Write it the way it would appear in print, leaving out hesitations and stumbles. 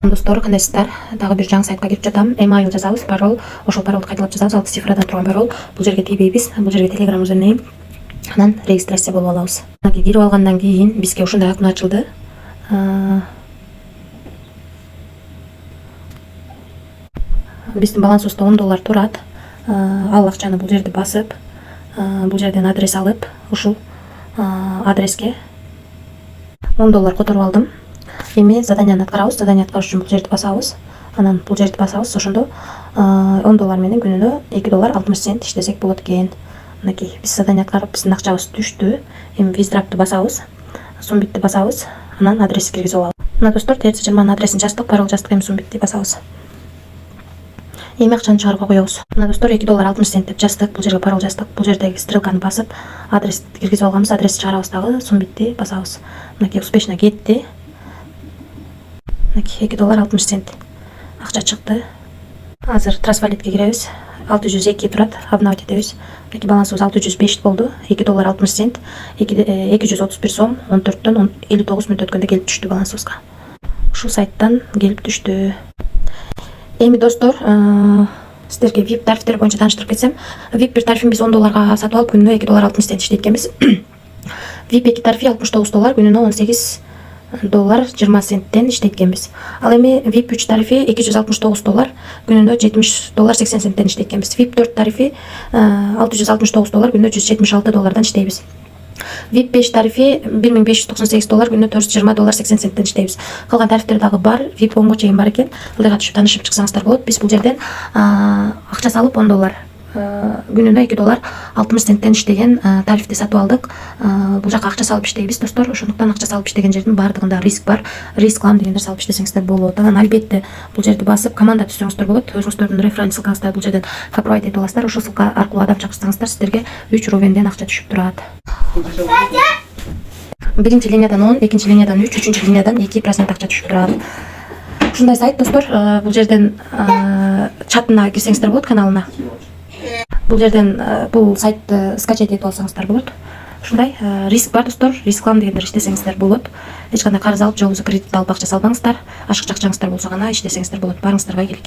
Достор, кандайсыздар? Дагы бир жаңы сайтка кирип жатам. Email жазабыз, пароль. Ошол паролду кайталап жазабыз. 6 цифрадан турган пароль. Бул жерге тийбейбиз. Бул жерге Telegram üzerinden анан регистрация болуп алабыз. Анан кирип алгандан кийин бизге ушундай окно ачылды. Биздин балансыбызда $10 турат. Ал акчаны бул жерде басып, бул жерден адрес алып, ушул адреске $10 которуп алдым. Эми заданияны аткарабыз. Задание аткарыш үчүн бул жерди басабыз. Анан бул жерди басабыз. Ошондо $10 менен күнүнө $2.60 иштесек болот экен. Мынакей биз задание аткарып, биздин акчабыз түштү. Эми виздрапты басабыз. Сумбитти басабыз. Анан адрести киргизип алабыз. Мына достор, терс жырманын адресин жаздык, пароль жаздык. Эми сумбитти басабыз. Эми акчаны чыгарууга коебуз. Мына достор, $2.60 деп жаздык. Бул жерге пароль жаздык. Бул жердеги стрелканы басып, адрести киргизип алганбыз. Адрести чыгарабыз дагы, сумбитти басабыз. Мынакей успешно кетти. $2.60 акча чыкты. Азыр трасвалетке киребиз. 602 турат. Обновить этебиз. Мынакей балансыбыз 605 болду. $2.60. 231 сом 14төн 59 мүнөт өткөндө келип түштү балансыбызга. Ушул сайттан келип түштү. Эми достор, сиздерге VIP тарифтер боюнча тааныштырып кетсем, VIP 1 тарифин биз $10 сатып алып, күнүнө $2.60 иштейт экенбиз. VIP 2 тарифи $69, күнүнө $18.20 иштейт экенбиз. Ал эми VIP 3 тарифи $269, күнүнө $70.80 иштейт экенбиз. VIP 4 тарифи $669, күнүнө $176 иштейбиз. VIP 5 тарифи $1598, күнүнө $420.80 иштейбиз. Калган тарифтер дагы бар. VIP 10го чейин бар экен. Ылдыга түшүп таанышып чыксаңыздар болот. Биз бул жерден акча салып $10, күнүнө $2.60 иштеген тарифти сатып алдык. Бул жака акча салып иштейбиз достор. Ошондуктан акча салып иштеген жердин баардыгында риск бар. Риск алам дегендер салып иштесеңиздер болот. Анан албетте бул жерди басып команда түзсөңүздөр болот. Өзүңүздөрдүн референс ссылкаңызды бул жерден копировать этип аласыздар. Ошол ссылка аркылуу адам чакырсаңыздар, сиздерге 3 рувенден акча түшүп турат. Биринчи линиядан 10, экинчи линиядан 3, үчүнчү линиядан 2% акча түшүп турат. Ушундай сайт достор. Бул жерден чатына кирсеңиздер болот, каналына. Бул жерден бул сайтты скачать этип алсаңыздар болот. Ушундай риск бар достор. Риск алам дегендер иштесеңиздер болот. Эч кандай карыз алып, же болбосо кредит алып акча салбаңыздар. Ашыкча акчаңыздар болсо гана иштесеңиздер болот. Барыңыздарга ийгилик.